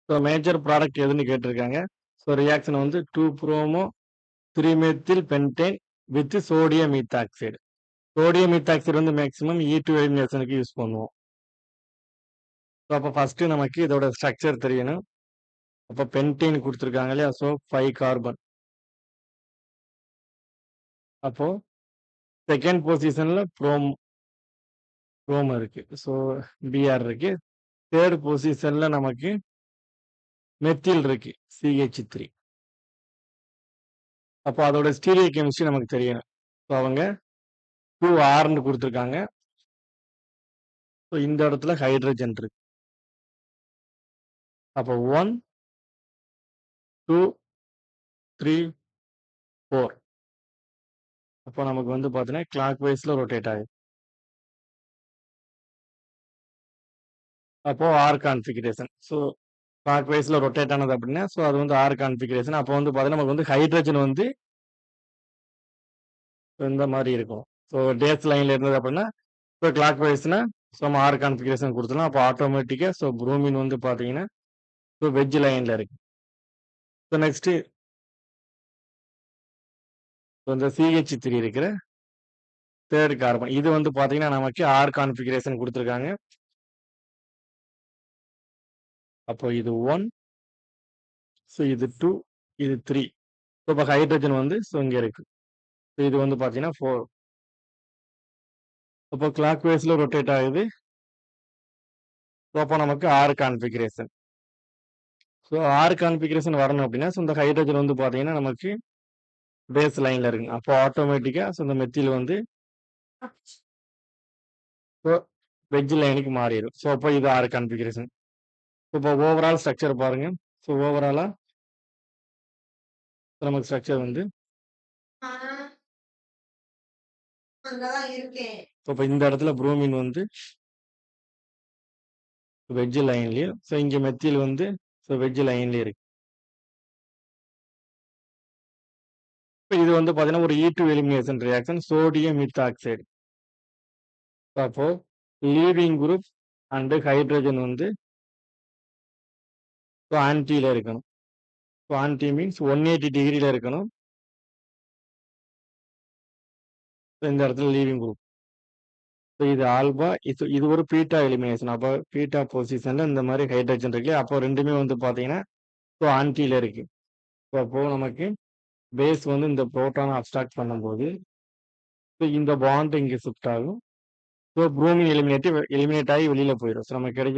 So major product எதுன்னு கேட்டிருக்காங்க. So reaction வந்து 2 promo 3 methyl pentane with sodium ethoxide. Sodium ethoxide வந்து maximum E2 எலிமினேஷனுக்கு use பண்ணுவோம். So அப்போ ஃபர்ஸ்ட் நமக்கு இதோட ஸ்ட்ரக்சர் தெரியணும். அப்போ பென்டேன் கொடுத்துருக்காங்க இல்லையா? So 5 carbon. அப்போ செகண்ட் பொசிஷன்ல குரோம் இருக்கு. ஸோ Br இருக்கு. தேர்ட் பொசிஷன்ல நமக்கு மெத்தில் இருக்கு CH3. அப்போ அதோட ஸ்டீரியோ கெமிஸ்ட்ரி நமக்கு தெரியணும். ஸோ அவங்க 2Rன்னு கொடுத்துருக்காங்க. ஸோ இந்த இடத்துல ஹைட்ரஜன் இருக்கு. அப்போ 1 2 3 4. அப்போ நமக்கு வந்து பார்த்தீங்கன்னா கிளாக் வைஸ்ல ரொட்டேட் ஆகுது. அப்போ ஆர் கான்ஃபிகரேஷன். ஸோ கிளாக் வைஸ்ல ரொட்டேட் ஆனது அப்படின்னா ஸோ அது வந்து ஆர் கான்ஃபிகரேஷன். அப்போ வந்து பார்த்தீங்கன்னா நமக்கு வந்து ஹைட்ரஜன் வந்து இந்த மாதிரி இருக்கும். ஸோ டேஸ் லைன்ல இருந்தது அப்படின்னா ஸோ கிளாக் வைஸ்னா ஸோ நம்ம ஆர் கான்ஃபிகரேஷன் கொடுத்துலாம். அப்போ ஆட்டோமேட்டிக்காக ஸோ புரோமின் வந்து பார்த்தீங்கன்னா ஸோ வெஜ் லைன்ல இருக்கு. ஸோ நெக்ஸ்ட் இந்த CH3 இருக்கிற தேர்ட் கார்பன் இது வந்து பார்த்தீங்கன்னா நமக்கு ஆர் கான்ஃபிகரேஷன் கொடுத்துருக்காங்க. அப்போ இது 1 ஸோ இது 2 இது 3. ஸோ இப்போ ஹைட்ரஜன் வந்து ஸோ இங்கே இருக்கு. ஸோ இது வந்து பார்த்தீங்கன்னா 4. அப்போ கிளாக் வைஸ்ல ரொட்டேட் ஆகுது. ஸோ அப்போ நமக்கு R configuration. So R configuration வரணும் அப்படின்னா ஸோ இந்த ஹைட்ரஜன் வந்து பார்த்தீங்கன்னா நமக்கு பேஸ் லைன்ல இருக்கு. அப்போ ஆட்டோமேட்டிக்காக ஸோ இந்த மெத்தில் வந்து ஸோ வெஜ் லைனுக்கு மாறிடும். ஸோ அப்போ இது ஆர் கான்ஃபிகரேஷன். இப்போ ஓவரால் ஸ்ட்ரக்சர் பாருங்க. ஸோ ஓவராலா நமக்கு ஸ்ட்ரக்சர் வந்து இப்போ இந்த இடத்துல புரோமின் வந்து வெஜ் லைன்லயும் ஸோ இங்க மெத்தில் வந்து ஸோ வெஜ் லைன்லயே இருக்கு. இப்போ இது வந்து பார்த்தீங்கன்னா ஒரு E2 elimination reaction sodium ethoxide. அப்போ லீவிங் குரூப் அண்ட் ஹைட்ரஜன் வந்து ஆன்டில இருக்கணும். ஸோ ஆன்டி மீன்ஸ் 180 டிகிரில இருக்கணும். இந்த இடத்துல லீவிங் குரூப். ஸோ இது ஆல்பா இது ஒரு பீட்டா எலிமினேஷன். அப்போ பீட்டா பொசிஷன்ல இந்த மாதிரி ஹைட்ரஜன் இருக்கு. அப்போ ரெண்டுமே வந்து பார்த்தீங்கன்னா ஸோ ஆன்டில இருக்கு. ஸோ அப்போ நமக்கு பேஸ் வந்து இந்த புரோட்டானை அப்ஸ்ட்ராக்ட் பண்ணும்போது ஸோ இந்த பாண்ட் இங்கே ஷிஃப்ட் ஆகும். ஸோ புரோமின் எலிமினேட் ஆகி வெளியில போயிடும். ஸோ நமக்கு கிடைக்கும்